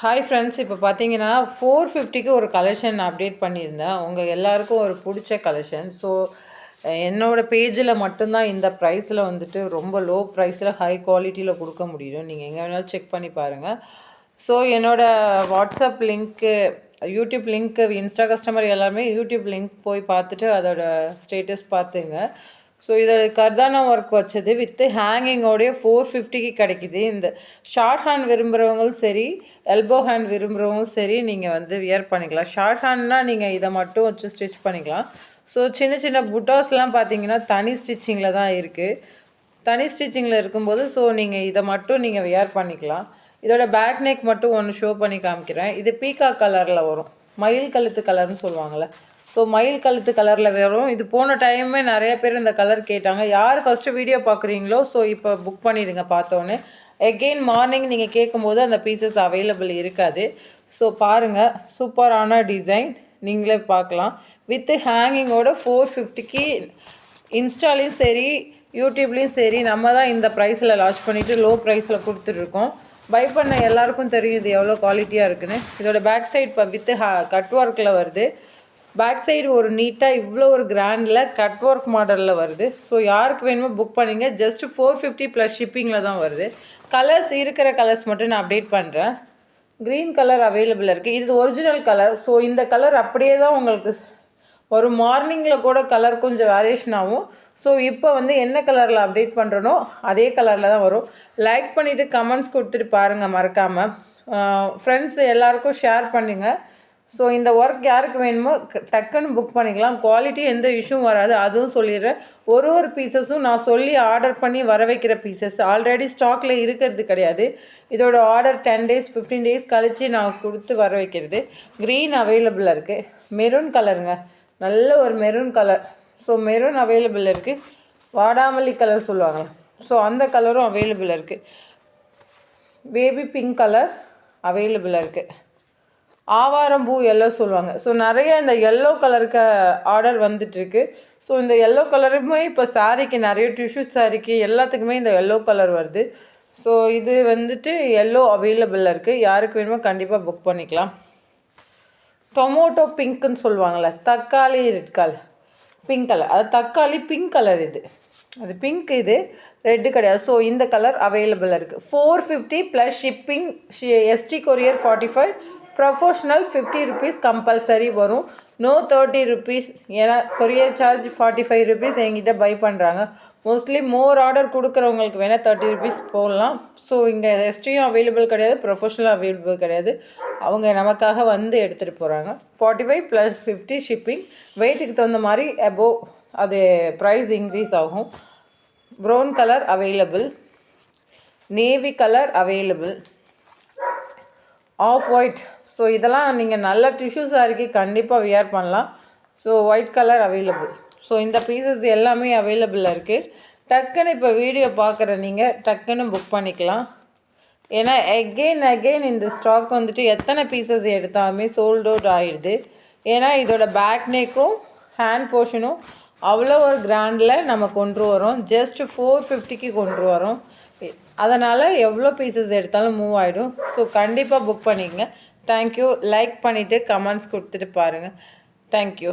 Hi friends, இப்போ பார்த்தீங்கன்னா 450க்கு ஒரு கலெக்ஷன் அப்டேட் பண்ணியிருந்தேன். உங்கள் எல்லாருக்கும் ஒரு பிடிச்ச கலெக்ஷன். ஸோ என்னோடய பேஜில் மட்டும்தான் இந்த ப்ரைஸில் வந்துட்டு ரொம்ப லோ ப்ரைஸில் ஹை குவாலிட்டியில் கொடுக்க முடியும். நீங்கள் எங்கே வேணாலும் செக் பண்ணி பாருங்கள். ஸோ என்னோடய WhatsApp link, YouTube link, Insta customer எல்லாருமே யூடியூப் லிங்க் போய் பார்த்துட்டு அதோட ஸ்டேட்டஸ் பார்த்துங்க. ஸோ இதில் கர்தானா ஒர்க் வச்சது வித்து ஹேங்கிங்கோடைய 450க்கு கிடைக்கிது. இந்த ஷார்ட் ஹேண்ட் விரும்புகிறவங்களும் சரி, எல்போ ஹேண்ட் விரும்புகிறவங்களும் சரி, நீங்கள் வந்து வியர் பண்ணிக்கலாம். ஷார்ட் ஹேண்ட்னால் நீங்கள் இதை மட்டும் வச்சு ஸ்டிச் பண்ணிக்கலாம். ஸோ சின்ன சின்ன புட்டாஸ்லாம் பார்த்தீங்கன்னா தனி ஸ்டிச்சிங்கில் தான் இருக்குது. தனி ஸ்டிச்சிங்கில் இருக்கும்போது ஸோ நீங்கள் இதை மட்டும் நீங்கள் வியர் பண்ணிக்கலாம். இதோட பேக் நெக் மட்டும் ஒன்று ஷோ பண்ணி காமிக்கிறேன். இது பீகாக் கலரில் வரும், மயில் கழுத்து கலர்னு சொல்லுவாங்கள்ல. ஸோ மயில் கழுத்து கலரில் வரும். இது போன டைமே நிறைய பேர் இந்த கலர் கேட்டாங்க. யார் ஃபஸ்ட்டு வீடியோ பார்க்குறீங்களோ ஸோ இப்போ புக் பண்ணிவிடுங்க. பார்த்தோன்னே எகெயின் மார்னிங் நீங்கள் கேட்கும்போது அந்த பீசஸ் அவைலபிள் இருக்காது. ஸோ பாருங்கள், சூப்பரான டிசைன், நீங்களே பார்க்கலாம். வித்து ஹேங்கிங்கோட 450க்கு இன்ஸ்டாலையும் சரி யூடியூப்லேயும் சரி நம்ம தான் இந்த ப்ரைஸில் லான்ச் பண்ணிவிட்டு லோ ப்ரைஸில் கொடுத்துட்ருக்கோம். பை பண்ண எல்லாருக்கும் தெரியும் இது எவ்வளோ குவாலிட்டியாக இருக்குன்னு. இதோட பேக் சைட் இப்போ வித்து கட் ஒர்க்கில் வருது. பேக் சைடு ஒரு நீட்டாக இவ்வளோ ஒரு கிராண்டில் கட் ஒர்க் மாடலில் வருது. ஸோ யாருக்கு வேணுமோ புக் பண்ணிங்க. ஜஸ்ட்டு 450 ப்ளஸ் ஷிப்பிங்கில் தான் வருது. கலர்ஸ் இருக்கிற கலர்ஸ் மட்டும் நான் அப்டேட் பண்ணுறேன். க்ரீன் கலர் அவைலபிள் இருக்குது. இது ஒரிஜினல் கலர். ஸோ இந்த கலர் அப்படியே தான் உங்களுக்கு ஒரு மார்னிங்கில் கூட கலர் கொஞ்சம் வேரியேஷன் ஆகும். ஸோ இப்போ வந்து என்ன கலரில் அப்டேட் பண்ணுறனோ அதே கலரில் தான் வரும். லைக் பண்ணிவிட்டு கமெண்ட்ஸ் கொடுத்துட்டு பாருங்கள் மறக்காமல். ஃப்ரெண்ட்ஸ் எல்லாருக்கும் ஷேர் பண்ணுங்கள். ஸோ இந்த ஒர்க் யாருக்கு வேணுமோ டக்குன்னு புக் பண்ணிக்கலாம். குவாலிட்டி எந்த இஷ்யூவும் வராது, அதுவும் சொல்லிடுறேன். ஒரு பீசஸும் நான் சொல்லி ஆர்டர் பண்ணி வர வைக்கிற பீசஸ் ஆல்ரெடி ஸ்டாக்கில் இருக்கிறது கிடையாது. இதோட ஆர்டர் 10 days 15 days கழித்து நான் கொடுத்து வர வைக்கிறது. க்ரீன் அவைலபிளாக இருக்குது. மெரூன் கலருங்க, நல்ல ஒரு maroon colour. So maroon available இருக்குது. வாடாமல்லி கலர் சொல்லுவாங்க, ஸோ அந்த கலரும் அவைலபிள் இருக்குது. பேபி பிங்க் கலர் அவைலபிளாக இருக்குது. ஆவாரம் பூ எல்லோ சொல்லுவாங்க. ஸோ நிறைய இந்த எல்லோ கலருக்கு ஆர்டர் வந்துட்டுருக்கு. ஸோ இந்த எல்லோ கலருமே இப்போ சாரீக்கு நிறைய டிஷ்யூ சாரீக்கு எல்லாத்துக்குமே இந்த எல்லோ கலர் வருது. ஸோ இது வந்துட்டு எல்லோ அவைலபிளில் இருக்குது. யாருக்கு வேணுமோ கண்டிப்பாக புக் பண்ணிக்கலாம். டொமோட்டோ பிங்க்குன்னு சொல்லுவாங்கள்ல, தக்காளி ரெட் கலர் பிங்க் கலர், அது தக்காளி பிங்க் கலர். இது அது பிங்க், இது ரெட்டு கிடையாது. ஸோ இந்த கலர் அவைலபிளாக இருக்குது. 450 plus shipping. ST courier 45, professional 50 rupees compulsory வரும். No 30 rupees. ஏன்னா கொரியர் சார்ஜ் 45 rupees என்கிட்ட பை பண்ணுறாங்க. மோஸ்ட்லி மோர் ஆர்டர் கொடுக்குறவங்களுக்கு வேணால் 30 rupees போடலாம். ஸோ இங்கே எஸ்டியும் அவைலபிள் கிடையாது, ப்ரொஃபஷ்னல் அவைலபிள் கிடையாது. அவங்க நமக்காக வந்து எடுத்துகிட்டு போகிறாங்க. 45 + 50 ஷிப்பிங். வெயிட்டுக்கு தகுந்த மாதிரி அபோவ் அது ப்ரைஸ் இன்க்ரீஸ் ஆகும். Brown colour available, navy colour available, off white. So இதெல்லாம் நீங்கள் நல்ல டிஷ்யூ சாரிக்கு கண்டிப்பாக வியர் பண்ணலாம். So white colour available. So இந்த பீசஸ் எல்லாமே அவைலபிளாக இருக்குது. டக்குன்னு இப்போ வீடியோ பார்க்குற நீங்கள் டக்குன்னு புக் பண்ணிக்கலாம். ஏன்னா அகெயின் இந்த ஸ்டாக் வந்துட்டு எத்தனை பீசஸ் எடுத்தாலுமே சோல்ட் அவுட் ஆகிடுது. ஏன்னா இதோட பேக் நெக்கும் ஹேண்ட் போர்ஷனும் அவ்வளோ ஒரு கிராண்டில் நம்ம கொண்டு வரோம். ஜஸ்ட் 450க்கு கொண்டு வரோம். அதனால் எவ்வளோ பீசஸ் எடுத்தாலும் மூவ் ஆகிடும். ஸோ கண்டிப்பாக புக் பண்ணிக்கங்க. தேங்க்யூ. லைக் பண்ணிவிட்டு கமெண்ட்ஸ் கொடுத்துட்டு பாருங்கள். தேங்க்யூ.